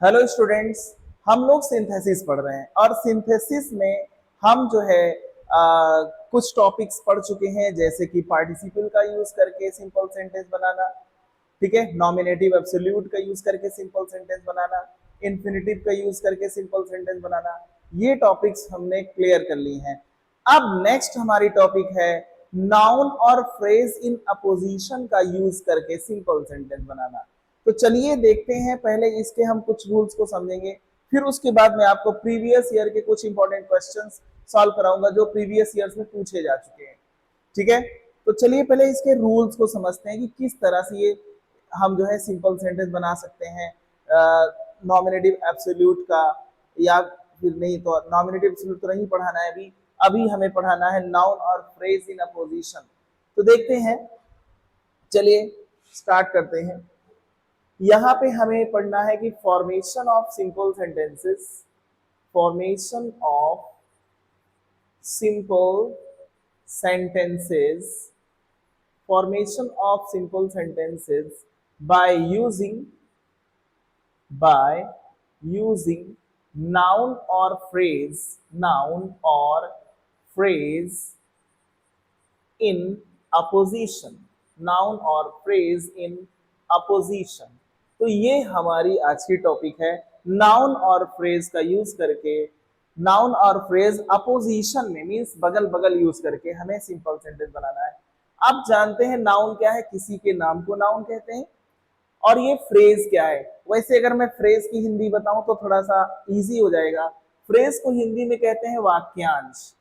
Hello students. हम लोग synthesis पढ़ रहे हैं और सिंथेसिस में हम जो है कुछ टॉपिक्स पढ़ चुके हैं, जैसे कि पार्टिसिपल का यूज करके सिंपल सेंटेंस बनाना, ठीक है, नॉमिनेटिव एब्सोल्यूट का यूज करके सिंपल सेंटेंस बनाना, इन्फिनेटिव का यूज करके सिंपल सेंटेंस बनाना। ये टॉपिक्स हमने क्लियर कर ली हैं। अब नेक्स्ट हमारी टॉपिक है नाउन और फ्रेज इन अपोजिशन का यूज करके सिंपल सेंटेंस बनाना। तो चलिए देखते हैं, पहले इसके हम कुछ रूल्स को समझेंगे, फिर उसके बाद मैं आपको प्रीवियस ईयर के कुछ इंपॉर्टेंट क्वेश्चंस सॉल्व कराऊंगा जो प्रीवियस ईयर्स में पूछे जा चुके हैं। ठीक है, तो चलिए पहले इसके रूल्स को समझते हैं कि किस तरह से ये हम जो है सिंपल सेंटेंस बना सकते हैं नॉमिनेटिव एब्सोल्यूट का, या फिर नहीं तो नॉमिनेटिव एब्सोल्यूट तो नहीं पढ़ाना है अभी। अभी हमें पढ़ाना है नाउन और फ्रेज इन अपोजिशन। तो देखते हैं, चलिए स्टार्ट करते हैं। यहां पे हमें पढ़ना है कि formation of simple sentences, formation of simple sentences, formation of simple sentences by using noun or phrase in opposition, noun और phrase in opposition। तो ये हमारी आज की टॉपिक है, नाउन और फ्रेज का यूज करके, नाउन और फ्रेज अपोजिशन में मींस बगल बगल यूज करके हमें सिंपल सेंटेंस बनाना है। अब जानते हैं नाउन क्या है, किसी के नाम को नाउन कहते हैं, और ये फ्रेज क्या है। वैसे अगर मैं फ्रेज की हिंदी बताऊं तो थोड़ा सा इजी हो जाएगा। फ्रेज को हिंदी में कहते हैं वाक्यांश,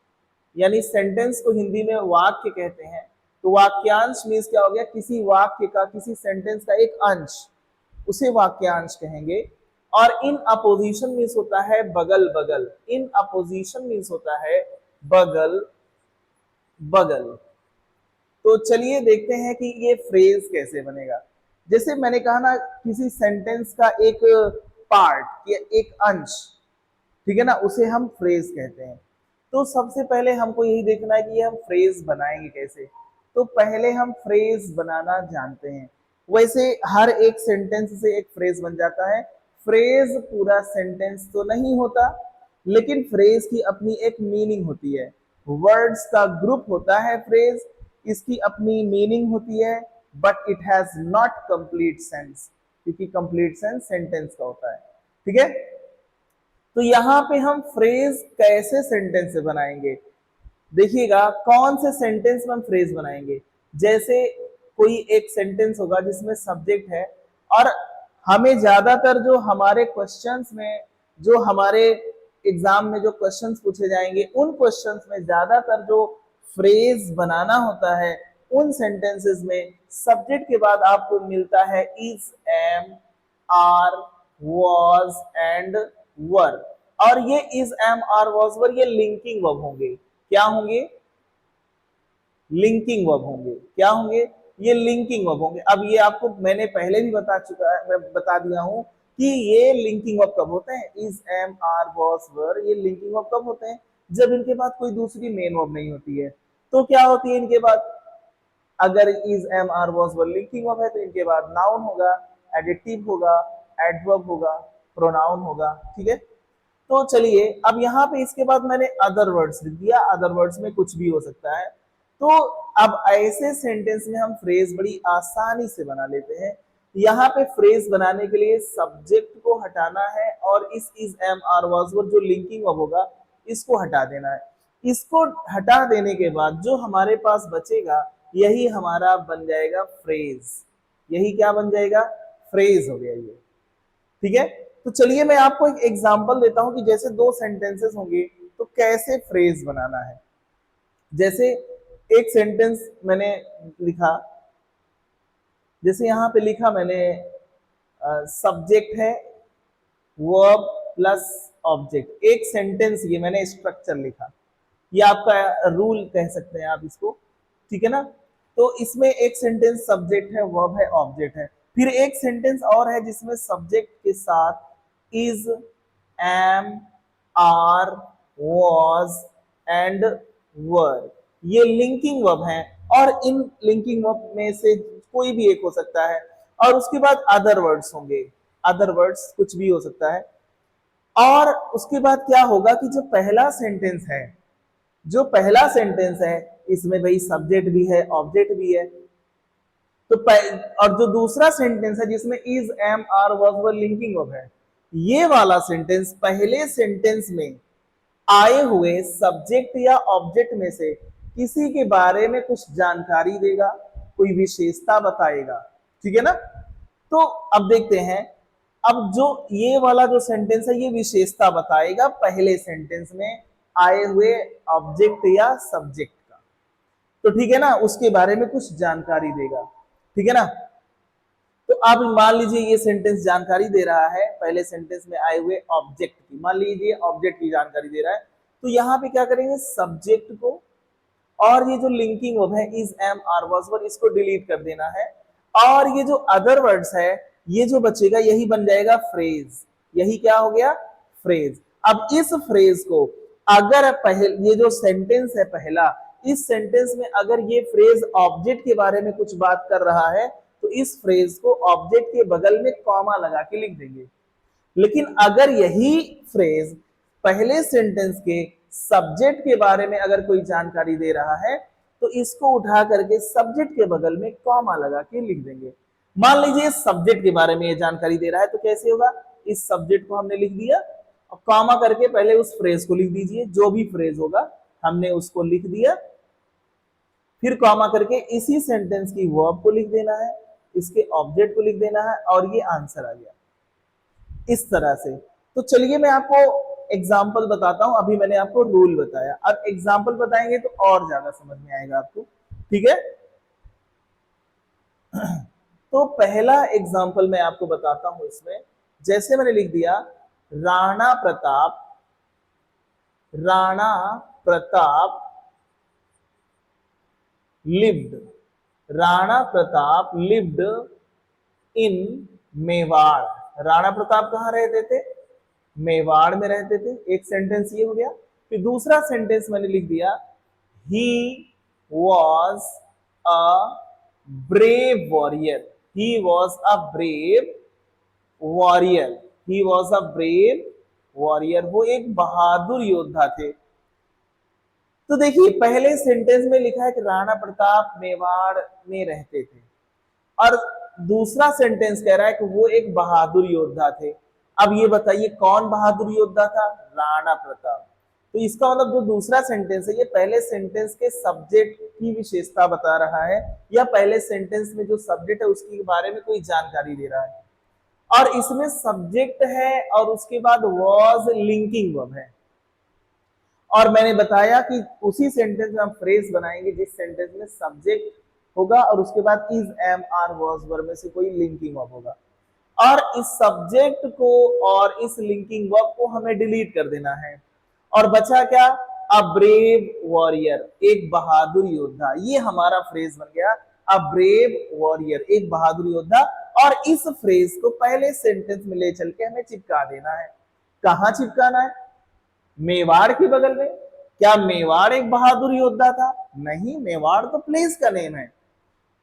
यानी सेंटेंस को हिंदी में वाक्य कहते हैं। तो वाक्यांश मीन्स क्या हो गया, किसी वाक्य का, किसी सेंटेंस का एक अंश, उसे वाक्यांश कहेंगे। और इन अपोजिशन मीन्स होता है बगल बगल, इन अपोजिशन मीन्स होता है बगल बगल। तो चलिए देखते हैं कि ये फ्रेज कैसे बनेगा। जैसे मैंने कहा ना, किसी सेंटेंस का एक पार्ट या एक अंश, ठीक है ना, उसे हम फ्रेज कहते हैं। तो सबसे पहले हमको यही देखना है कि हम फ्रेज बनाएंगे कैसे। तो पहले हम फ्रेज बनाना जानते हैं। वैसे हर एक सेंटेंस से एक फ्रेज बन जाता है। फ्रेज पूरा सेंटेंस तो नहीं होता, लेकिन फ्रेज की अपनी एक मीनिंग होती है। वर्ड्स का ग्रुप होता है फ्रेज, इसकी अपनी मीनिंग होती है, but it has not complete sense, क्योंकि कंप्लीट सेंस सेंटेंस का होता है। ठीक है, तो यहां पे हम फ्रेज कैसे सेंटेंस से बनाएंगे, देखिएगा कौन से सेंटेंस में हम फ्रेज बनाएंगे। जैसे कोई एक सेंटेंस होगा जिसमें सब्जेक्ट है, और हमें ज्यादातर जो हमारे क्वेश्चंस में, जो हमारे एग्जाम में जो क्वेश्चंस पूछे जाएंगे, उन क्वेश्चंस में ज्यादातर जो फ्रेज बनाना होता है, उन सेंटेंसेस में सब्जेक्ट के बाद आपको मिलता है is, am, are, was and were. और ये is, am, are, was, were ये लिंकिंग वर्ब होंगे। क्या होंगे? लिंकिंग वर्ब होंगे। क्या होंगे? ये लिंकिंग वर्ब होंगे। अब ये आपको मैंने पहले भी बता चुका है, मैं बता दिया हूं कि ये लिंकिंग वर्ब कब होते हैं, is, am, are, was, were, ये लिंकिंग वर्ब कब होते हैं, जब इनके बाद कोई दूसरी मेन वर्ब नहीं होती है। तो क्या होती है इनके बाद, अगर is, am, are, was, were linking verb है तो इनके बाद नाउन होगा, एडिटिव होगा, एडवर्ब होगा, प्रोनाउन होगा। ठीक है, तो चलिए अब यहाँ पे इसके बाद मैंने अदर वर्ड्स लिख दिया, अदर वर्ड्स में कुछ भी हो सकता है। तो अब ऐसे सेंटेंस में हम फ्रेज बड़ी आसानी से बना लेते हैं। यहाँ पे फ्रेज बनाने के लिए सब्जेक्ट को हटाना है, और इज, एम, आर, वाज, वर जो लिंकिंग वर्ब होगा इसको हटा देना है। इसको हटा देने के बाद जो हमारे पास बचेगा, यही हमारा बन जाएगा फ्रेज। यही क्या बन जाएगा? फ्रेज हो गया ये। ठीक है, तो चलिए मैं आपको एक एग्जांपल देता हूं कि जैसे दो सेंटेंसेस होंगे तो कैसे फ्रेज बनाना है। जैसे एक सेंटेंस मैंने लिखा, जैसे यहां पे लिखा मैंने सब्जेक्ट है, वर्ब प्लस ऑब्जेक्ट, एक सेंटेंस, ये मैंने स्ट्रक्चर लिखा, ये आपका रूल कह सकते हैं आप इसको। ठीक है ना, तो इसमें एक सेंटेंस सब्जेक्ट है, वर्ब है, ऑब्जेक्ट है। फिर एक सेंटेंस और है जिसमें सब्जेक्ट के साथ is, am, are, was and were, ये लिंकिंग वर्ब है, और इन लिंकिंग वर्ब में से कोई भी एक हो सकता है। और उसके बाद अदर वर्ड्स होंगे, अदर वर्ड्स कुछ भी हो सकता है। और उसके बाद क्या होगा कि जो पहला सेंटेंस है, जो पहला सेंटेंस है इसमें भाई सब्जेक्ट भी है ऑब्जेक्ट भी है। तो और जो दूसरा सेंटेंस है जिसमें is am are was were linking verb है, ये वाला सेंटेंस पहले सेंटेंस में आए हुए सब्जेक्ट या ऑब्जेक्ट में से किसी के बारे में कुछ जानकारी देगा, कोई विशेषता बताएगा। ठीक है ना। तो अब देखते हैं, अब जो ये वाला जो सेंटेंस है ये विशेषता बताएगा पहले सेंटेंस में आए हुए ऑब्जेक्ट या सब्जेक्ट का। तो ठीक है ना, उसके बारे में कुछ जानकारी देगा। ठीक है ना। तो अब मान लीजिए ये सेंटेंस जानकारी दे रहा है पहले सेंटेंस में आए हुए ऑब्जेक्ट की, मान लीजिए ऑब्जेक्ट की जानकारी दे रहा है, तो यहां पे क्या करेंगे, सब्जेक्ट को और ये जो लिंकिंग वर्ब है is am are was were इसको डिलीट कर देना है। और ये जो अदर वर्ड्स है ये जो बचेगा यही बन जाएगा फ्रेज। यही क्या हो गया, फ्रेज। अब इस फ्रेज को अगर पहले ये जो सेंटेंस है पहला, इस सेंटेंस में अगर ये फ्रेज ऑब्जेक्ट के बारे में कुछ बात कर रहा है तो इस फ्रेज को ऑब्जेक्ट के बगल में कॉमा लगा के लिख देंगे। लेकिन अगर यही फ्रेज पहले सेंटेंस के सब्जेक्ट के बारे में अगर कोई जानकारी दे रहा है तो इसको उठा करके सब्जेक्ट के बगल में कॉमा लगा के लिख देंगे। मान लीजिए सब्जेक्ट के बारे में ये जानकारी दे रहा है तो कैसे होगा, इस सब्जेक्ट को हमने लिख दिया और कॉमा करके पहले उस फ्रेज को लिख दीजिए, जो भी फ्रेज होगा हमने उसको लिख दिया, फिर कॉमा करके इसी सेंटेंस की वर्ब को लिख देना है, इसके ऑब्जेक्ट को लिख देना है और ये आंसर आ गया इस तरह से। तो चलिए मैं आपको एग्जाम्पल बताता हूं, अभी मैंने आपको रूल बताया, अब एग्जाम्पल बताएंगे तो और ज्यादा समझ में आएगा आपको। ठीक है। तो पहला एग्जाम्पल मैं आपको बताता हूं इसमें, जैसे मैंने लिख दिया Rana Pratap, Rana Pratap lived, Rana Pratap lived in Mewar. Rana Pratap कहां रहते थे, मेवाड़ में रहते थे। एक सेंटेंस ये हो गया। फिर दूसरा सेंटेंस मैंने लिख दिया ही was a brave warrior, he was a brave warrior, he was a brave warrior, वो एक बहादुर योद्धा थे। तो देखिए पहले सेंटेंस में लिखा है कि राणा प्रताप मेवाड़ में रहते थे और दूसरा सेंटेंस कह रहा है कि वो एक बहादुर योद्धा थे। अब ये बताइए कौन बहादुर योद्धा था, राणा प्रताप। तो इसका मतलब जो दूसरा सेंटेंस है ये पहले सेंटेंस के सब्जेक्ट की विशेषता बता रहा है या पहले सेंटेंस में जो सब्जेक्ट है उसके बारे में कोई जानकारी दे रहा है। और इसमें सब्जेक्ट है और उसके बाद वॉज लिंकिंग वर्ब है। और मैंने बताया कि उसी सेंटेंस में हम फ्रेज बनाएंगे जिस सेंटेंस में सब्जेक्ट होगा और उसके बाद is am are was verb में से कोई लिंकिंग वर्ब होगा। और इस सब्जेक्ट को और इस लिंकिंग वर्ब को हमें डिलीट कर देना है और बचा क्या, अ ब्रेव वॉरियर, एक बहादुर योद्धा। ये हमारा फ्रेज बन गया, अ ब्रेव वॉरियर, एक बहादुर योद्धा। और इस फ्रेज को पहले सेंटेंस में ले चल के हमें चिपका देना है। कहां चिपकाना है, मेवाड़ के बगल में। क्या मेवाड़ एक बहादुर योद्धा था, नहीं, मेवाड़ तो प्लेस का नेम है।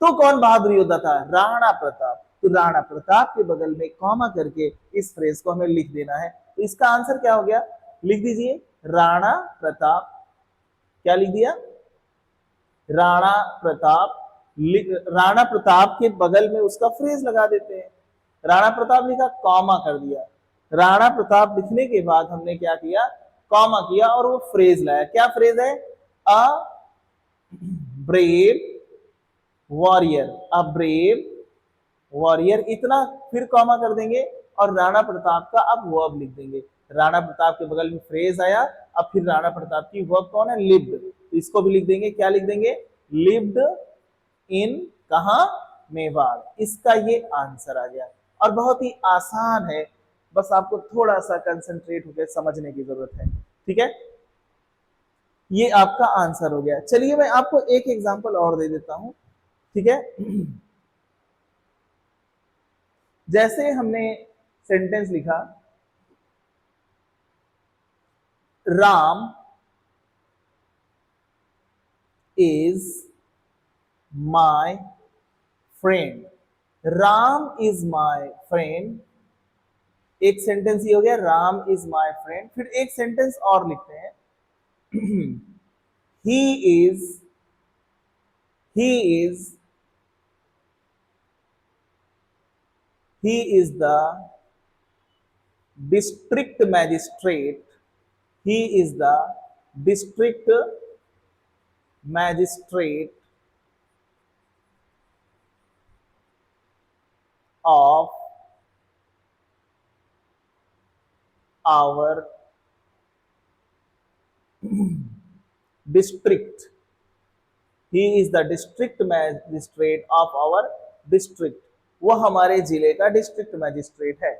तो कौन बहादुर योद्धा था, राणा प्रताप। तो राणा प्रताप के बगल में कॉमा करके इस फ्रेज को हमें लिख देना है। तो इसका आंसर क्या हो गया, लिख दीजिए राणा प्रताप। क्या लिख दिया, राणा प्रताप। राणा प्रताप के बगल में उसका फ्रेज लगा देते हैं। राणा प्रताप लिखा, कॉमा कर दिया। राणा प्रताप लिखने के बाद हमने क्या किया, कॉमा किया और वो फ्रेज लाया। क्या फ्रेज है, a brave warrior, a brave warrior, इतना, फिर कॉमा कर देंगे और राणा प्रताप का अब वर्ब लिख देंगे। राणा प्रताप के बगल में फ्रेज आया, अब फिर राणा प्रताप की वर्ब कौन है, लिव्ड। तो इसको भी लिख देंगे, क्या लिख देंगे, लिव्ड इन, कहा, मेवाड़। इसका ये आंसर आ गया और बहुत ही आसान है, बस आपको थोड़ा सा कंसंट्रेट होकर समझने की जरूरत है। ठीक है, ये आपका आंसर हो गया। चलिए मैं आपको एक एग्जांपल और दे देता हूं। ठीक है, जैसे हमने सेंटेंस लिखा Ram is my friend, Ram is my friend एक सेंटेंस ये हो गया राम इज माय फ्रेंड। फिर एक सेंटेंस और लिखते हैं he is he is he is the district magistrate. He is the district magistrate of our district. He is the district magistrate of our district. वो हमारे जिले का डिस्ट्रिक्ट मैजिस्ट्रेट है।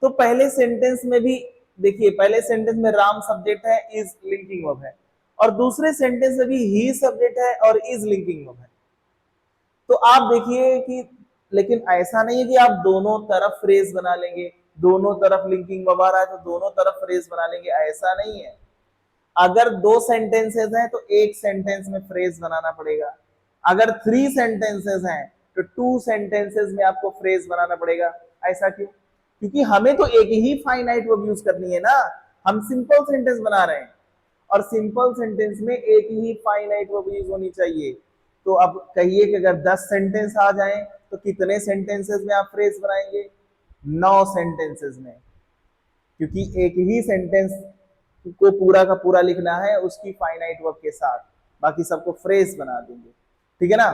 तो पहले सेंटेंस में भी देखिए, पहले सेंटेंस में राम सब्जेक्ट है, इज लिंकिंग वर्ब है, और दूसरे सेंटेंस में भी ही सब्जेक्ट है और इज लिंकिंग वर्ब है। तो आप देखिए कि लेकिन ऐसा नहीं है कि आप दोनों तरफ फ्रेज बना लेंगे, दोनों तरफ लिंकिंग वर्ब आ रहा है तो दोनों तरफ फ्रेज बना लेंगे, ऐसा नहीं है। अगर दो सेंटेंसेस हैं तो एक सेंटेंस में फ्रेज बनाना पड़ेगा, अगर 3 सेंटेंसेस हैं तो 2 सेंटेंसेस में आपको फ्रेज बनाना पड़ेगा। ऐसा क्यों? क्योंकि हमें तो एक ही फाइनाइट वर्ब यूज करनी है ना, हम सिंपल सेंटेंस बना रहे हैं और सिंपल सेंटेंस में एक ही फाइनाइट वर्ब यूज होनी चाहिए। तो अब कहिए कि अगर 10 सेंटेंस आ जाएं तो कितने सेंटेंसेस में आप फ्रेज बनाएंगे? 9 सेंटेंसेस में, क्योंकि एक ही सेंटेंस को पूरा का पूरा लिखना है उसकी फाइनाइट वर्ब के साथ, बाकी सबको फ्रेज बना देंगे। ठीक है ना?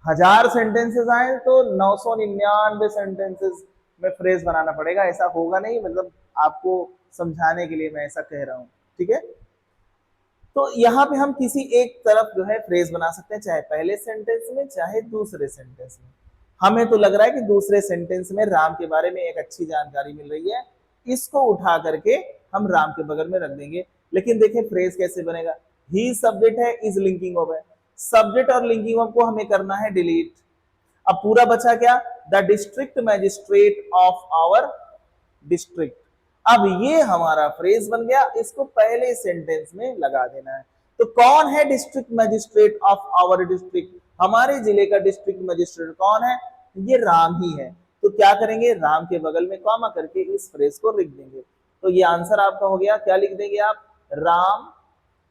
1000 सेंटेंसेस आए तो 999 सेंटेंसेस में फ्रेज बनाना पड़ेगा। ऐसा होगा नहीं, मतलब आपको समझाने के लिए मैं ऐसा कह रहा हूं। ठीक है? तो यहाँ पे हम किसी एक तरफ जो है फ्रेज बना सकते हैं, चाहे पहले सेंटेंस में चाहे दूसरे सेंटेंस में। हमें तो लग रहा है कि दूसरे सेंटेंस में राम के बारे में एक अच्छी जानकारी मिल रही है, इसको उठा करके हम राम के बगल में रख देंगे। लेकिन देखिए फ्रेज कैसे बनेगा, ही सब्जेक्ट है, इज लिंकिंग वर्ब है, सब्जेक्ट और लिंकिंग वर्ब को हमें करना है डिलीट। अब पूरा बचा क्या? The district magistrate of our district. अब ये हमारा फ्रेज बन गया, इसको पहले सेंटेंस में लगा देना है। तो कौन है district magistrate of our district? हमारे जिले का डिस्ट्रिक्ट मैजिस्ट्रेट कौन है? ये राम ही है। तो क्या करेंगे, राम के बगल में कॉमा करके इस फ्रेज को लिख देंगे। तो ये आंसर आपका हो गया। क्या लिख देंगे आप? राम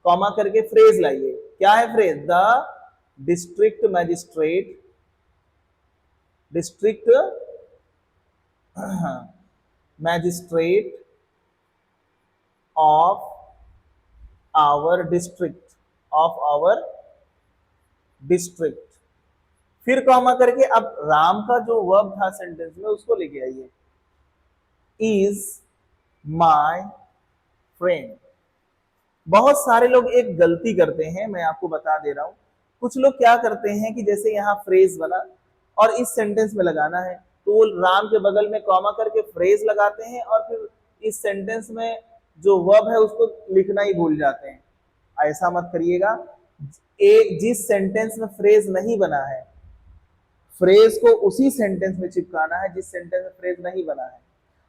कॉमा करके फ्रेज लाइए। क्या है phrase? The district magistrate, district magistrate of our district, of our district. फिर कॉमा करके अब राम का जो वर्ब था सेंटेंस में उसको लेके आइए, इज माय फ्रेंड। बहुत सारे लोग एक गलती करते हैं, मैं आपको बता दे रहा हूं। कुछ लोग क्या करते हैं कि जैसे यहां फ्रेज बना और इस सेंटेंस में लगाना है तो वो राम के बगल में कॉमा करके फ्रेज लगाते हैं और फिर इस सेंटेंस में जो वर्ब है उसको लिखना ही भूल जाते हैं। ऐसा मत करिएगा। एक जिस सेंटेंस में फ्रेज नहीं बना है, फ्रेज को उसी सेंटेंस में चिपकाना है जिस सेंटेंस में फ्रेज नहीं बना है,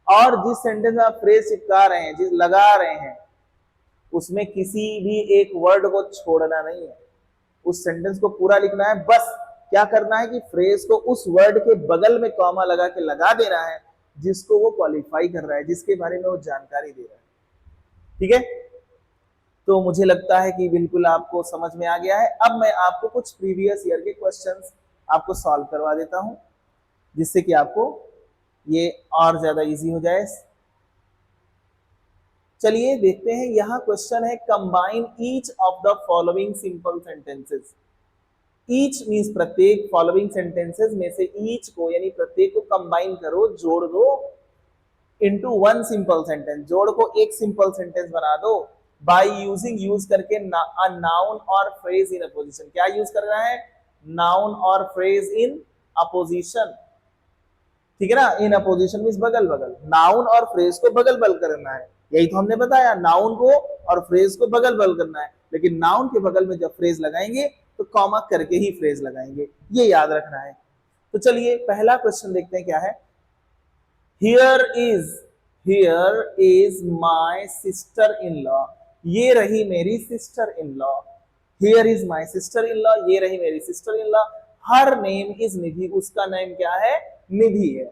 और जिस सेंटेंस में आप फ्रेज चिपका रहे हैं, जिस लगा रहे हैं, उसमें किसी भी एक वर्ड को छोड़ना नहीं है, उस सेंटेंस को पूरा लिखना है। बस क्या करना है कि फ्रेज को उस वर्ड के बगल में कॉमा लगा के लगा देना है जिसको वो क्वालिफाई कर रहा है, जिसके बारे में वो जानकारी दे रहा है। ठीक है? तो मुझे लगता है कि बिल्कुल आपको समझ में आ गया है। अब मैं आपको कुछ प्रीवियस ईयर के क्वेश्चंस आपको सॉल्व करवा देता हूं जिससे कि आपको ये और ज्यादा इजी हो जाए। चलिए देखते हैं। यहां क्वेश्चन है, combine each of the following simple sentences. Each means प्रत्येक, फॉलोइंग सेंटेंसेस में से ईच को यानी प्रत्येक को कंबाइन करो, जोड़ दो इनटू वन सिंपल सेंटेंस, जोड़ को एक सिंपल सेंटेंस बना दो बाय यूजिंग, यूज करके अ नाउन और फ्रेज इन अपोजिशन। क्या यूज कर रहा है? नाउन और फ्रेज इन अपोजिशन। ठीक है ना? इन अपोजिशन मीन्स बगल बगल, नाउन और फ्रेज को बगल बगल करना है। यही तो हमने बताया, नाउन को और फ्रेज को बगल बगल करना है, लेकिन नाउन के बगल में जब फ्रेज लगाएंगे तो कॉमा करके ही फ्रेज लगाएंगे, ये याद रखना है। तो चलिए पहला क्वेश्चन देखते हैं क्या है। Here is my sister in law. ये रही मेरी sister in law. Here is my sister in law, ये रही मेरी sister in law. Her name is Nidhi, उसका नेम क्या है? निधि है।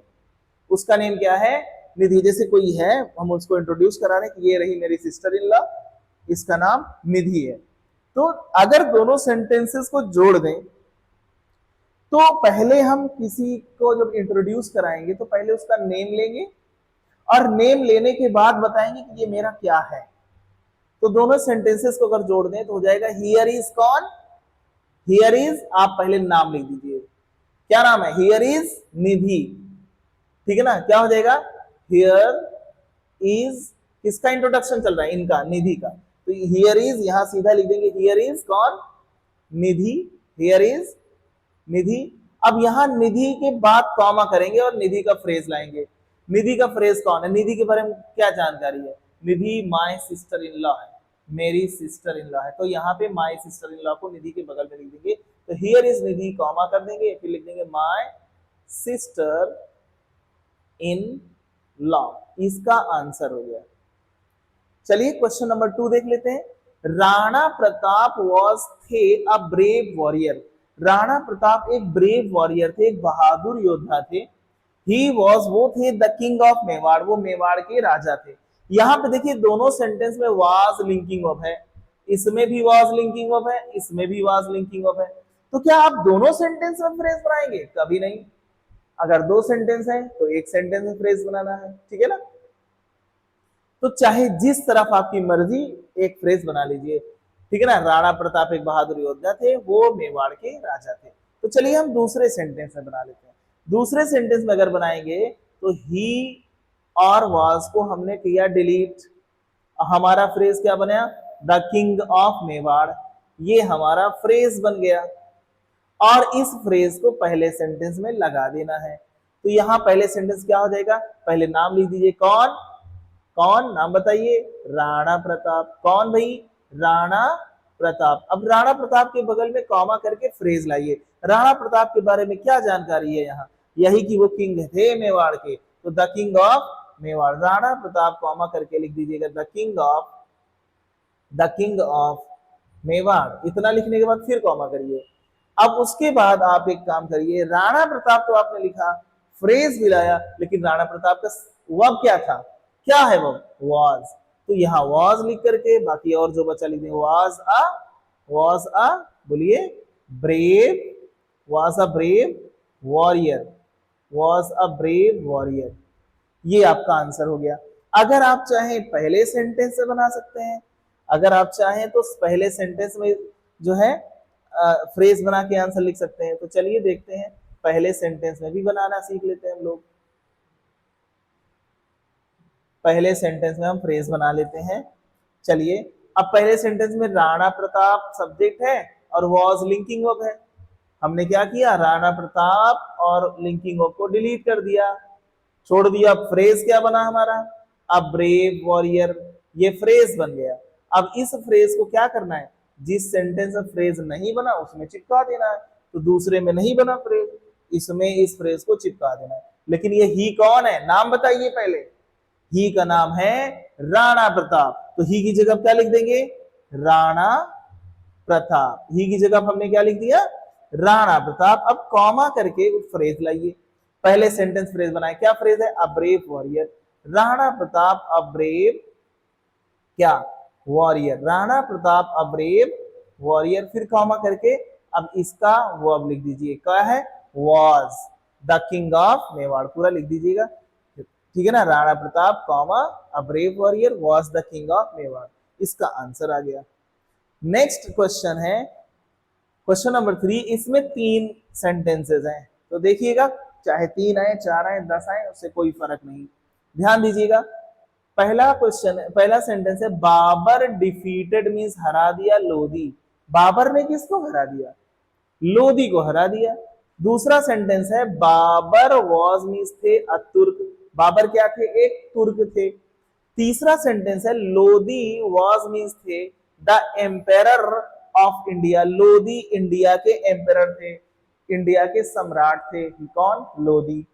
उसका नेम क्या है? निधि। जैसे कोई है, हम उसको इंट्रोड्यूस करा रहे हैं कि ये रही मेरी सिस्टर इन लॉ, इसका नाम निधि है। तो अगर दोनों सेंटेंसेस को जोड़ दें तो पहले हम किसी को जब इंट्रोड्यूस कराएंगे तो पहले उसका नेम लेंगे और नेम लेने के बाद बताएंगे कि ये मेरा क्या है। तो दोनों सेंटेंसेस को अगर जोड़ दें तो हो जाएगा हियर इज कौन, हियर इज, आप पहले नाम लिख दीजिए, क्या नाम है, हियर इज निधि, ठीक है ना। क्या हो जाएगा, हियर इज, किसका इंट्रोडक्शन चल रहा है, इनका, निधि का। तो हियर इज यहां सीधा लिख देंगे, हियर इज कौन, निधि, हियर इज निधि। अब यहां निधि के बाद कॉमा करेंगे और निधि का फ्रेज लाएंगे। निधि का फ्रेज कौन है, निधि के बारे में क्या जानकारी है, निधि माय सिस्टर इन लॉ है, मेरी सिस्टर इन लॉ है। तो यहाँ पे माय सिस्टर इन लॉ को निधि के बगल में लिख देंगे। तो हियर इज निधि कॉमा कर देंगे, फिर लिख देंगे माय सिस्टर इन लॉ। इसका आंसर हो गया। चलिए क्वेश्चन नंबर 2 देख लेते हैं। राणा प्रताप वॉज थे अ ब्रेव वॉरियर। राणा प्रताप एक ब्रेव वॉरियर थे, एक बहादुर योद्धा थे। ही वॉज, वो थे द किंग ऑफ मेवाड़, वो मेवाड़ के राजा थे। यहाँ पे देखिए दोनों सेंटेंस में वाज लिंकिंग ऑफ है, इसमें भी वाज लिंकिंग ऑफ है, इसमें भी वाज लिंकिंग ऑफ है। तो क्या आप दोनों सेंटेंस में फ्रेज बनाएंगे, कभी नहीं। अगर दो सेंटेंस है तो एक सेंटेंस में फ्रेज बनाना है, ठीक है ना। तो चाहे जिस तरफ आपकी मर्जी एक फ्रेज बना लीजिए, ठीक है ना। राणा प्रताप एक बहादुर योद्धा थे, वो मेवाड़ के राजा थे। तो चलिए हम दूसरे सेंटेंस में बना लेते हैं। दूसरे सेंटेंस में अगर बनाएंगे तो ही और वाज को हमने किया डिलीट, हमारा फ्रेज क्या बना, द किंग ऑफ मेवाड़, ये हमारा फ्रेज बन गया। और इस फ्रेज को पहले सेंटेंस में लगा देना है। तो यहां पहले सेंटेंस क्या हो जाएगा, पहले नाम लिख दीजिए, कौन, कौन, नाम बताइए, राणा प्रताप। कौन भाई, राणा प्रताप। अब राणा प्रताप के बगल में कॉमा करके फ्रेज लाइए। राणा प्रताप के बारे में क्या जानकारी है यहाँ, यही कि वो किंग थे मेवाड़ के, तो the king of Mewar. Rana Pratap comma करके लिख दीजिएगा the king of, the king of Mewar. इतना लिखने के बाद फिर कॉमा करिए। अब उसके बाद आप एक काम करिए, राणा प्रताप तो आपने लिखा, फ्रेज भी लाया, लेकिन राणा प्रताप का वर्ब क्या था, क्या है वो, वाज। तो यहाँ वाज लिख करके बाकी और जो बचा लिख देंगे, वाज अ, बोलिए, brave, was a brave warrior, was a brave warrior. ये आपका आंसर हो गया। अगर आप चाहें पहले सेंटेंस से बना सकते हैं, अगर आप चाहें तो पहले सेंटेंस में जो है फ्रेज बना के आंसर लिख सकते हैं। तो चलिए देखते हैं, पहले सेंटेंस में भी बनाना सीख लेते हैं हम लोग। पहले सेंटेंस में हम फ्रेज बना लेते हैं। चलिए, अब पहले सेंटेंस में राणा प्रताप सब्जेक्ट है और वॉज लिंकिंग वर्ब है। हमने क्या किया, राणा प्रताप और लिंकिंग वर्ब को डिलीट कर दिया, छोड़ दिया। फ्रेज क्या बना हमारा, अ ब्रेव वॉरियर, ये फ्रेज बन गया। अब इस फ्रेज को क्या करना है, जिस सेंटेंस में फ्रेज नहीं बना उसमें चिपका देना है। तो दूसरे में नहीं बना फ्रेज, इसमें इस फ्रेज को चिपका देना है। लेकिन ये ही कौन है, नाम बताइए पहले। ही का नाम है राणा प्रताप, तो ही की जगह क्या लिख देंगे, राणा प्रताप। ही की जगह हमने क्या लिख दिया, राणा प्रताप। अब कॉमा करके फ्रेज लाइए, पहले सेंटेंस फ्रेज बनाए, क्या फ्रेज है, a brave warrior. Rana Pratap a brave क्या, warrior, Rana Pratap a brave warrior. फिर कॉमा करके अब इसका वर्ब लिख दीजिए, क्या है, was the king of Mewar, पूरा लिख दीजिएगा, ठीक है ना। Rana Pratap comma a brave warrior was the king of Mewar, इसका आंसर आ गया। नेक्स्ट क्वेश्चन है क्वेश्चन नंबर 3। इसमें 3 सेंटेंसेस हैं, तो देखिएगा, चाहे 3 आए, 4 आए, 10 आए, उससे कोई फर्क नहीं। ध्यान दीजिएगा, पहला क्वेश्चन, पहला सेंटेंस है, बाबर डिफीटेड मींस हरा दिया लोधी। बाबर ने किसको हरा दिया, लोधी को हरा दिया। दूसरा सेंटेंस है, बाबर वॉज मींस थे अ तुर्क। बाबर क्या थे, एक तुर्क थे। तीसरा सेंटेंस है, लोधी वॉज मींस थे the emperor of India. Lodhi India के एम्पेरर थे, इंडिया के सम्राट थे, कौन, लोधी।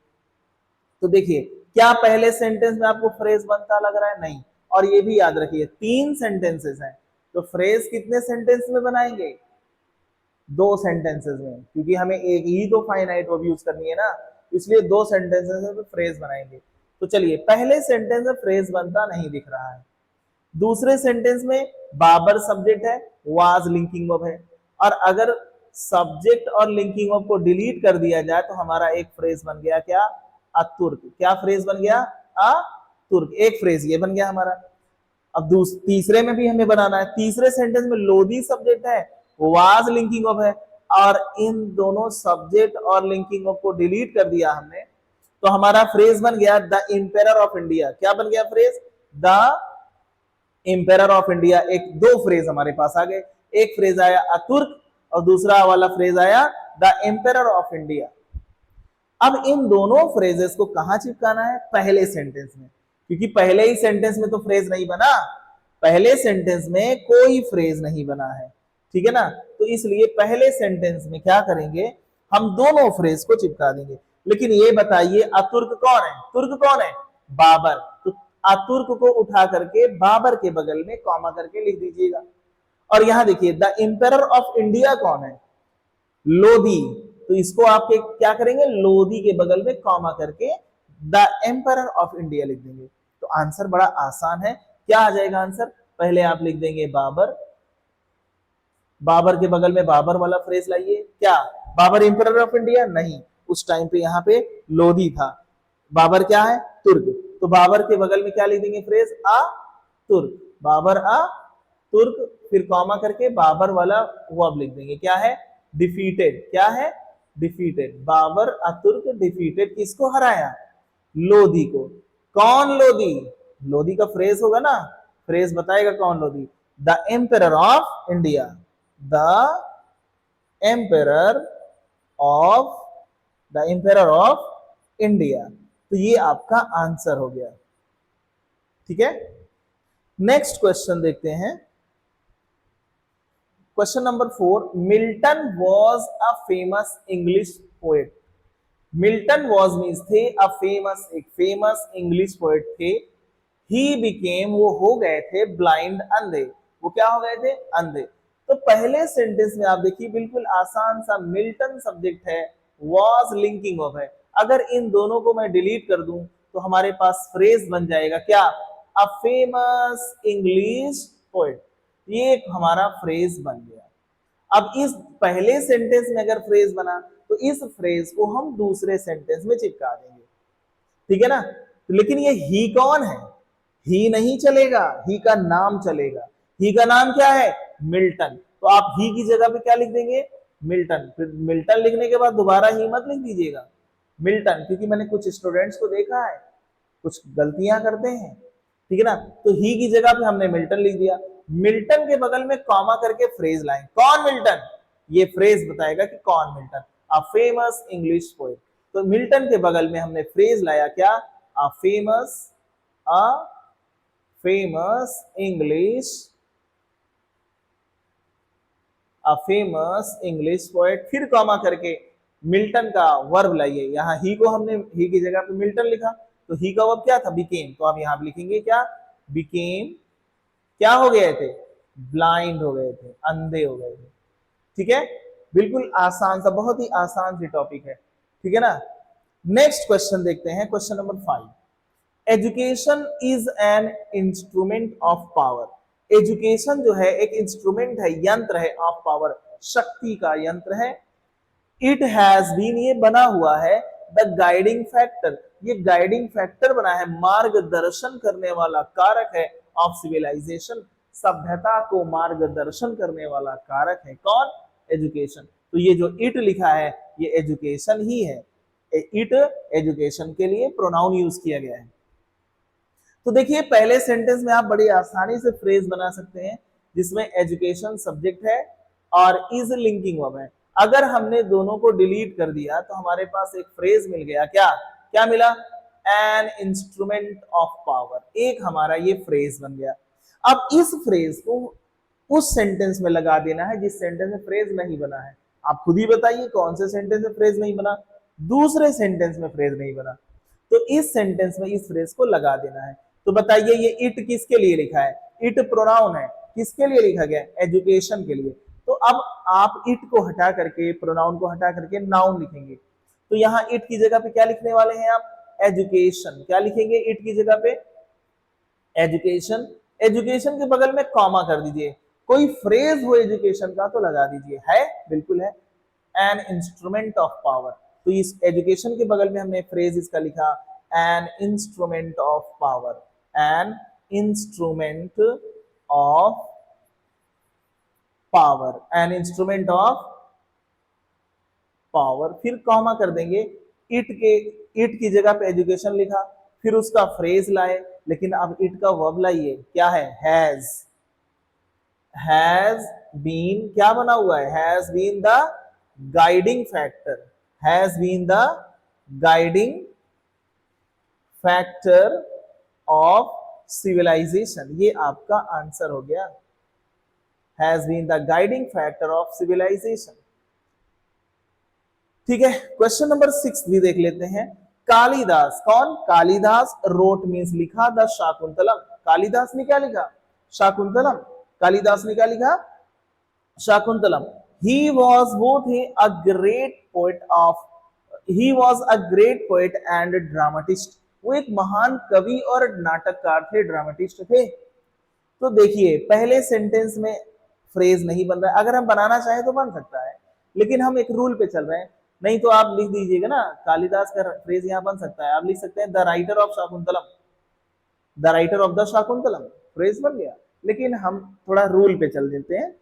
तो देखिए, क्या पहले सेंटेंस में आपको फ्रेज बनता लग रहा है, नहीं। और ये भी याद रखिए 3 सेंटेंसेस हैं, तो फ्रेज कितने सेंटेंस में बनाएंगे, 2 सेंटेंसेस में, क्योंकि हमें एक ही तो फाइनाइट वर्ब यूज करनी है ना, इसलिए 2 सेंटेंसेस में फ्रेज बनाएंगे। तो चलिए पहले सेंटेंस में फ्रेज बनता नहीं दिख रहा है, दूसरे सेंटेंस में बाबर सब्जेक्ट है, वाज लिंकिंग वर्ब है, और अगर सब्जेक्ट और लिंकिंग वर्ब को डिलीट कर दिया जाए तो हमारा एक फ्रेज बन गया क्या, अतुर्क। क्या फ्रेज बन गया, अतुर्क। एक फ्रेज ये बन गया हमारा। अब तीसरे में भी हमें बनाना है, तीसरे सेंटेंस में लोधी सब्जेक्ट है, वाज लिंकिंग वर्ब है, और इन दोनों सब्जेक्ट और लिंकिंग वर्ब को डिलीट कर दिया हमने, तो हमारा फ्रेज बन गया द एम्पेरर ऑफ इंडिया। क्या बन गया phrase, the emperor of India. एक दो फ्रेज हमारे पास आ गए, एक फ्रेज आया अतुर्क और दूसरा वाला फ्रेज आया द एम्पेरर ऑफ इंडिया। अब इन दोनों फ्रेजेस को कहां चिपकाना है, पहले सेंटेंस में, क्योंकि पहले ही सेंटेंस में तो फ्रेज नहीं बना, पहले सेंटेंस में कोई फ्रेज नहीं बना है, ठीक है ना। तो इसलिए पहले सेंटेंस में क्या करेंगे, हम दोनों फ्रेज को चिपका देंगे। लेकिन ये बताइए अतुर्क कौन है, तुर्क कौन है, बाबर। तो अतुर्क को उठा करके बाबर के बगल में कॉमा करके लिख दीजिएगा। और यहां देखिए द एम्पेरर ऑफ इंडिया कौन है, लोधी। तो इसको आप क्या करेंगे, लोधी के बगल में कॉमा करके द एम्पेरर ऑफ इंडिया लिख देंगे। तो आंसर बड़ा आसान है, क्या आ जाएगा आंसर, पहले आप लिख देंगे बाबर, बाबर के बगल में बाबर वाला फ्रेज लाइए, क्या बाबर एम्पेरर ऑफ इंडिया, नहीं, उस टाइम पे यहाँ पे लोधी था, बाबर क्या है, तुर्क। तो बाबर के बगल में क्या लिख देंगे फ्रेज, अ तुर्क, बाबर अ तुर्क, फिर कॉमा करके बाबर वाला वर्ब लिख देंगे, क्या है, डिफीटेड। क्या है, डिफीटेड। बाबर अतुर्क डिफीटेड किसको हराया, लोधी को। कौन लोधी, लोधी का फ्रेज होगा ना, फ्रेज बताएगा कौन Lodhi, the emperor of India, the emperor of, the emperor of India. तो ये आपका आंसर हो गया, ठीक है। नेक्स्ट क्वेश्चन देखते हैं, question number 4, Milton was a famous English poet. Milton was means थे, अ फेमस एक फेमस इंग्लिश पोएट थे, ही बिकेम वो हो गए थे, ब्लाइंड अंधे, वो क्या हो गए थे, अंधे। तो पहले सेंटेंस में आप देखिए बिल्कुल आसान सा, मिल्टन सब्जेक्ट है, वॉज लिंकिंग वर्ब है, अगर इन दोनों को मैं डिलीट कर दूं तो हमारे पास फ्रेज बन जाएगा क्या, अ फेमस इंग्लिश पोएट। ये एक हमारा फ्रेज बन गया। अब इस पहले सेंटेंस में अगर फ्रेज बना तो इस फ्रेज को हम दूसरे सेंटेंस में चिपका देंगे, ठीक है ना। तो लेकिन ये ही कौन है, ही नहीं चलेगा, ही का नाम चलेगा। ही का नाम क्या है, मिल्टन। तो आप ही की जगह पे क्या लिख देंगे, मिल्टन। फिर मिल्टन लिखने के बाद दोबारा ही मत लिख दीजिएगा, मिल्टन, क्योंकि मैंने कुछ स्टूडेंट्स को देखा है कुछ गलतियां करते हैं, ठीक है ना। तो ही की जगह पे हमने मिल्टन लिख दिया, मिल्टन के बगल में कॉमा करके फ्रेज लाएं, कौन मिल्टन, ये फ्रेज बताएगा कि कौन Milton, a famous English poet. तो मिल्टन के बगल में हमने फ्रेज लाया क्या, a famous, a famous English, a famous English poet, फिर कॉमा करके मिल्टन का वर्ब लाइए, यहां ही को हमने ही की जगह पे मिल्टन लिखा, तो ही का वर्ब क्या था, बिकेम। तो आप यहां पे लिखेंगे क्या, बिकेम, क्या हो गए थे, ब्लाइंड हो गए थे, अंधे हो गए थे, ठीक है। बिल्कुल आसान सा, बहुत ही आसान सी टॉपिक है, ठीक है ना। नेक्स्ट क्वेश्चन देखते हैं, question number 5, education is an instrument of power. Education जो है एक इंस्ट्रूमेंट है, यंत्र है, ऑफ पावर, शक्ति का यंत्र है। इट हैज बीन, ये बना हुआ है, द गाइडिंग फैक्टर, ये गाइडिंग फैक्टर बना है, मार्गदर्शन करने वाला कारक है, ऑफ सिविलाइजेशन, सभ्यता को मार्गदर्शन करने वाला कारक है कौन, एजुकेशन। तो ये जो इट लिखा है ये एजुकेशन ही है, इट एजुकेशन के लिए प्रोनाउन यूज किया गया है। तो देखिए पहले सेंटेंस में आप बड़ी आसानी से फ्रेज बना सकते हैं जिसमें एजुकेशन सब्जेक्ट है और इज लिंकिंग वर्ब है। अगर हमने दोनों को डिलीट कर दिया तो हमारे पास एक फ्रेज मिल गया, क्या क्या मिला, एन इंस्ट्रूमेंट ऑफ पावर, एक हमारा ये फ्रेज बन गया। अब इस फ्रेज को उस सेंटेंस में लगा देना है जिस सेंटेंस में फ्रेज नहीं बना है। आप खुद ही बताइए कौन से सेंटेंस में फ्रेज नहीं बना, दूसरे सेंटेंस में फ्रेज नहीं बना, तो इस सेंटेंस में इस फ्रेज को लगा देना है। तो बताइए ये इट किसके लिए लिखा है, इट प्रोनाउन है, किसके लिए लिखा गया, एजुकेशन के लिए। तो अब आप इट को हटा करके, प्रोनाउन को हटा करके नाउन लिखेंगे, तो यहाँ इट की जगह पे क्या लिखने वाले हैं आप, एजुकेशन, क्या लिखेंगे इट की जगह पे, एजुकेशन। एजुकेशन के बगल में कॉमा कर दीजिए, कोई फ्रेज हो एजुकेशन का तो लगा दीजिए, है बिल्कुल है, एन इंस्ट्रूमेंट ऑफ पावर। तो इस एजुकेशन के बगल में हमने फ्रेज इसका लिखा, an instrument of power, an instrument of power, an instrument of power, फिर कॉमा कर देंगे, इट की जगह पे एजुकेशन लिखा, फिर उसका फ्रेज लाए, लेकिन अब इट का वर्ब लाइए, क्या है, हैज बीन, क्या बना हुआ है, has been the guiding factor, has been the guiding factor of civilisation, ये आपका आंसर हो गया, has been the guiding factor of civilisation. ठीक है, क्वेश्चन नंबर 6 भी देख लेते हैं। कालिदास, कौन, कालिदास रोट मीन्स लिखा द शाकुंतलम, कालिदास ने क्या लिखा, शाकुंतलम, कालिदास ने क्या लिखा, Shakuntalam. He was both a great poet of, he was a great poet and dramatist, वो एक महान कवि और नाटककार थे, ड्रामेटिस्ट थे। तो देखिए पहले सेंटेंस में फ्रेज नहीं बन रहा है, अगर हम बनाना चाहें तो बन सकता है, लेकिन हम एक रूल पे चल रहे हैं, नहीं तो आप लिख दीजिएगा ना, कालिदास का फ्रेज यहां बन सकता है, आप लिख सकते हैं the writer of Shakuntalam, the writer of the Shakuntalam, phrase बन गया। लेकिन हम थोड़ा रूल पे चल देते हैं,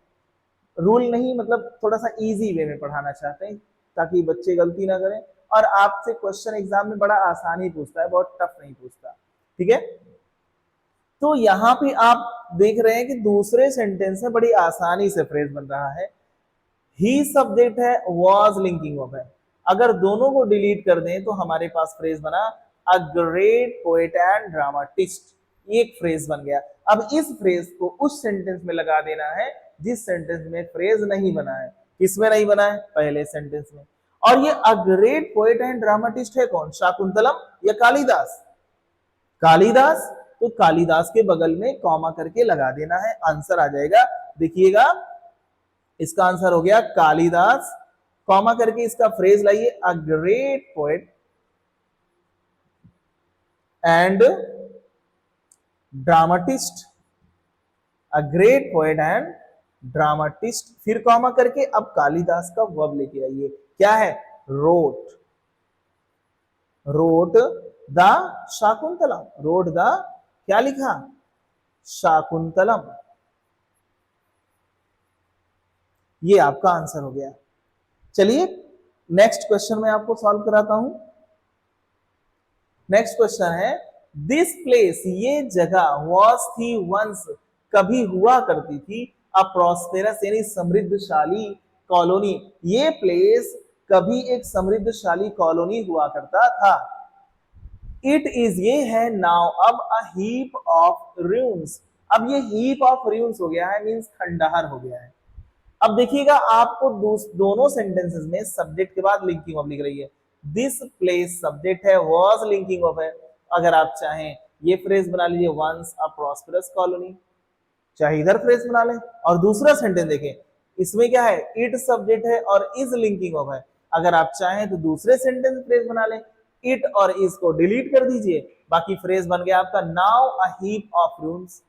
रूल नहीं मतलब थोड़ा सा इजी वे में पढ़ाना चाहते हैं ताकि बच्चे गलती ना करें, और आपसे क्वेश्चन एग्जाम में बड़ा आसान ही पूछता है, बहुत टफ नहीं पूछता, ठीक है। तो यहां पे आप देख रहे हैं कि दूसरे सेंटेंस में बड़ी आसानी से फ्रेज बन रहा है, ही सब्जेक्ट है, वॉज लिंकिंग ऑफ है, अगर दोनों को डिलीट कर दें तो हमारे पास फ्रेज बना अ ग्रेट पोएट एंड ड्रामाटिस्ट, एक फ्रेज बन गया। अब इस फ्रेज को उस सेंटेंस में लगा देना है जिस सेंटेंस में फ्रेज नहीं बना है, किसमें नहीं बना है, पहले सेंटेंस में। और ये अ ग्रेट पोएट एंड ड्रामाटिस्ट है कौन, शाकुंतलम या कालिदास, कालिदास, तो कालिदास के बगल में कॉमा करके लगा देना है, आंसर आ जाएगा। देखिएगा इसका आंसर हो गया कालिदास, कॉमा करके इसका फ्रेज लाइए, a great poet and dramatist, a great poet and dramatist, फिर कॉमा करके अब कालिदास का वर्ब लेके आइए, क्या है, wrote, wrote the Shakuntalam, wrote the, क्या लिखा, शाकुंतलम, ये आपका आंसर हो गया। चलिए नेक्स्ट क्वेश्चन मैं आपको सॉल्व कराता हूं। नेक्स्ट क्वेश्चन है, दिस प्लेस, ये जगह, वॉज थी वंस, कभी हुआ करती थी, अ प्रॉस्पेरस यानी समृद्धशाली कॉलोनी, ये प्लेस कभी एक समृद्धशाली कॉलोनी हुआ करता था। इट इज, ये है, नाउ अब, अ हीप ऑफ ruins, अब ये हीप ऑफ ruins हो गया है, मींस खंडहर हो गया है। अब देखिएगा आपको दोनों सेंटेंसेस में सब्जेक्ट के बाद लिंकिंग ऑफ लिख रही है, दिस प्लेस सब्जेक्ट है, वॉज लिंकिंग ऑफ है, अगर आप चाहें ये फ्रेज बना लीजिए, वंस अ प्रॉस्पेरस कॉलोनी, चाहे इधर फ्रेज बना लें। और दूसरा सेंटेंस देखें, इसमें क्या है, इट सब्जेक्ट है और इज लिंकिंग ऑफ है, अगर आप चाहें तो दूसरे सेंटेंस फ्रेज बना लें, इट और इज को डिलीट कर दीजिए, बाकी फ्रेज बन गया आपका, now a heap of ruins।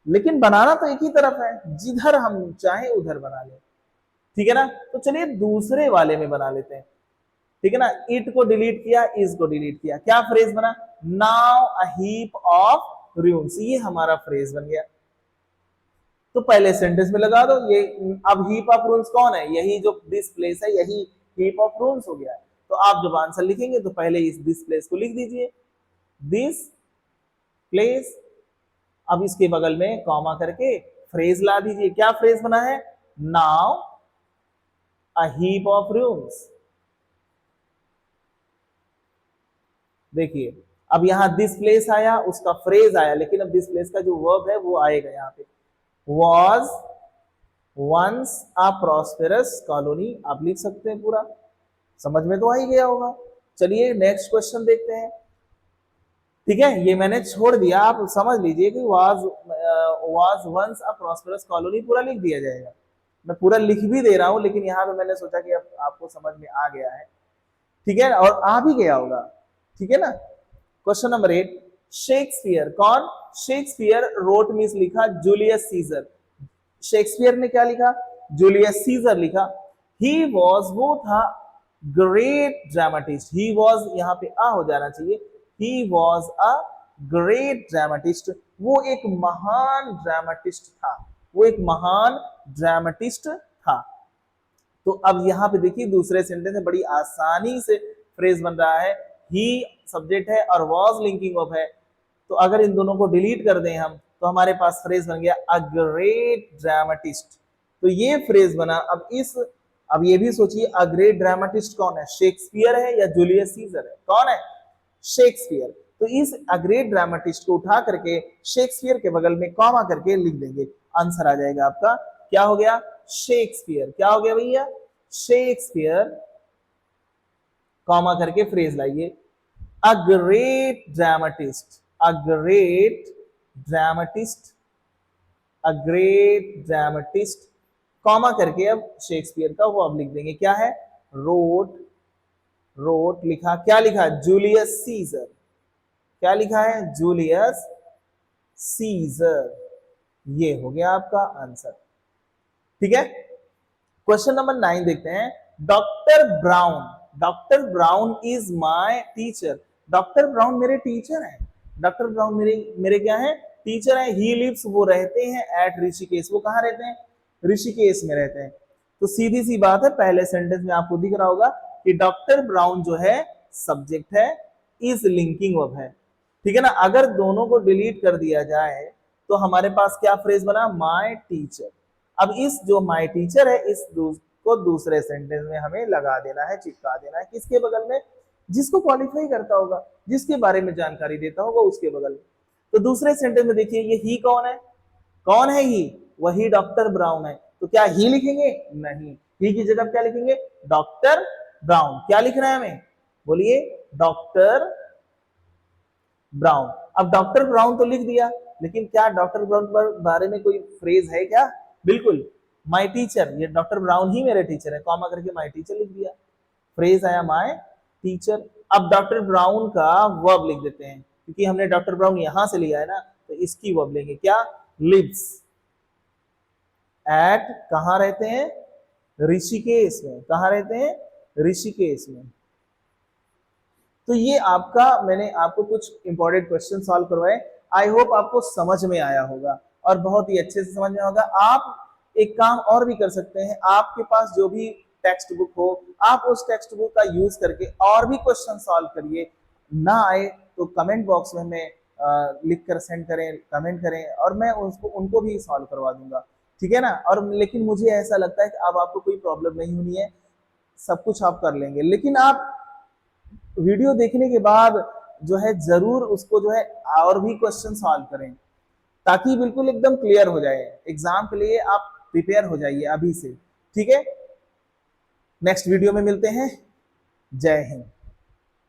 लेकिन बनाना तो एक ही तरफ है, जिधर हम चाहे उधर बना ले, ठीक है ना। तो चलिए दूसरे वाले में बना लेते हैं, ठीक है ना, इट को डिलीट किया, इज को डिलीट किया, क्या फ्रेज बना, now a heap of ruins, ये हमारा फ्रेज बन गया। तो पहले सेंटेंस में लगा दो ये, अब हीप ऑफ ruins कौन है, यही जो दिस प्लेस है, यही हीप ऑफ ruins हो गया। तो आप जब आंसर लिखेंगे तो पहले इस दिस प्लेस को लिख दीजिए, दिस प्लेस, अब इसके बगल में कॉमा करके फ्रेज ला दीजिए, क्या फ्रेज बना है, now a heap of ruins। देखिए अब यहां दिस प्लेस आया, उसका फ्रेज आया, लेकिन अब दिस प्लेस का जो वर्ब है वो आएगा यहाँ पे, was once a prosperous colony, आप लिख सकते हैं पूरा, समझ में तो आ ही गया होगा। चलिए नेक्स्ट क्वेश्चन देखते हैं, ठीक है, ये मैंने छोड़ दिया, आप समझ लीजिए कि was once a prosperous colony पूरा लिख दिया जाएगा, मैं पूरा लिख भी दे रहा हूं, लेकिन यहाँ पे मैंने सोचा कि अब आपको समझ में आ गया है, ठीक है, और आ भी गया होगा। ठीक है ना। क्वेश्चन नंबर 8, शेक्सपियर कौन? शेक्सपियर रोट मीन्स लिखा जूलियस सीजर। शेक्सपियर ने क्या लिखा? जूलियस सीजर लिखा। ही वॉज, वो था ग्रेट ड्रामेटिस्ट। ही वॉज, यहां पे आ हो जाना चाहिए। ही वॉज अ ग्रेट ड्रामेटिस्ट, वो एक महान ड्रामेटिस्ट था, वो एक महान ड्रामेटिस्ट था। तो अब यहां पे देखिए दूसरे सेंटेंस में बड़ी आसानी से फ्रेज बन रहा है। ही सब्जेक्ट है और वॉज लिंकिंग ऑफ है, तो अगर इन दोनों को डिलीट कर दें हम तो हमारे पास फ्रेज बन गया अ ग्रेट ड्रामेटिस्ट। तो ये फ्रेज बना। अब ये भी सोचिए अ ग्रेट ड्रामेटिस्ट कौन है? शेक्सपियर है या जूलियस सीजर है? कौन है? शेक्सपियर। तो इस अ ग्रेट ड्रामेटिस्ट को उठा करके शेक्सपियर के बगल में कॉमा करके लिख देंगे, आंसर आ जाएगा आपका। क्या हो गया? शेक्सपियर। क्या हो गया भैया? शेक्सपियर, कॉमा करके फ्रेज लाइए, a great dramatist, a great dramatist, a great dramatist, comma करके अब शेक्सपियर का वो अब लिख देंगे। क्या है? रोट, रोट लिखा, क्या लिखा? Julius Caesar. क्या लिखा है? Julius Caesar. ये हो गया आपका आंसर। ठीक है। क्वेश्चन नंबर 9 देखते हैं। Doctor brown, doctor brown is my teacher. Doctor brown मेरे टीचर हैं। डॉक्टर ब्राउन मेरे मेरे क्या है? टीचर है। ही लिव्स, वो रहते हैं एट ऋषिकेश। वो कहाँ रहते हैं? ऋषिकेश में रहते हैं। तो सीधी सी बात है, पहले सेंटेंस में आपको दिख रहा होगा कि डॉक्टर ब्राउन जो है सब्जेक्ट है, इज लिंकिंग वर्ब है। ठीक है ना। अगर दोनों को डिलीट कर दिया जाए तो हमारे पास क्या फ्रेज बना? My teacher. अब इस जो माय टीचर है इस को दूसरे सेंटेंस में हमें लगा देना है, चिपका देना है। किसके बगल में? जिसको क्वालिफाई करता होगा, जिसके बारे में जानकारी देता होगा उसके बगल में। तो दूसरे सेंटेंस में देखिए ये ही कौन है? कौन है ही? वही डॉक्टर ब्राउन है। तो क्या ही लिखेंगे? नहीं, ही की जगह क्या लिखेंगे? Doctor brown. क्या लिखना है हमें? बोलिए, डॉक्टर ब्राउन। अब डॉक्टर ब्राउन तो लिख दिया, लेकिन क्या डॉक्टर ब्राउन पर बारे में कोई फ्रेज है क्या? बिल्कुल, माय टीचर, ये डॉक्टर ब्राउन ही मेरे टीचर है, कॉमा करके माय टीचर लिख दिया, फ्रेज आया माय टीचर। अब डॉक्टर ब्राउन का वर्ब लिख देते हैं, क्योंकि हमने डॉक्टर ब्राउन यहां से लिया है ना, तो इसकी वर्ब लेंगे। क्या? लिव्स एट, कहां रहते हैं? ऋषिकेश में। कहां रहते हैं? ऋषिकेश में। तो ये आपका, मैंने आपको कुछ इंपॉर्टेंट क्वेश्चन सॉल्व करवाए। आई होप आपको समझ में आया होगा और बहुत ही अच्छे से समझ में होगा। आप एक काम और भी कर सकते हैं, आपके पास जो भी टेक्स्ट बुक हो, आप उस टेक्स्ट बुक का यूज करके और भी क्वेश्चन सॉल्व करिए। ना आए तो कमेंट बॉक्स में हमें लिख कर सेंड करें, कमेंट करें, और मैं उनको भी सॉल्व करवा दूंगा। ठीक है ना। और लेकिन मुझे ऐसा लगता है कि अब आपको कोई प्रॉब्लम नहीं होनी है, सब कुछ आप कर लेंगे। लेकिन आप वीडियो देखने के बाद जो है जरूर उसको जो है और भी क्वेश्चन सॉल्व करें, ताकि बिल्कुल एकदम क्लियर हो जाए। एग्जाम के लिए आप प्रिपेयर हो जाइए अभी से। ठीक है, नेक्स्ट वीडियो में मिलते हैं। जय हिंद।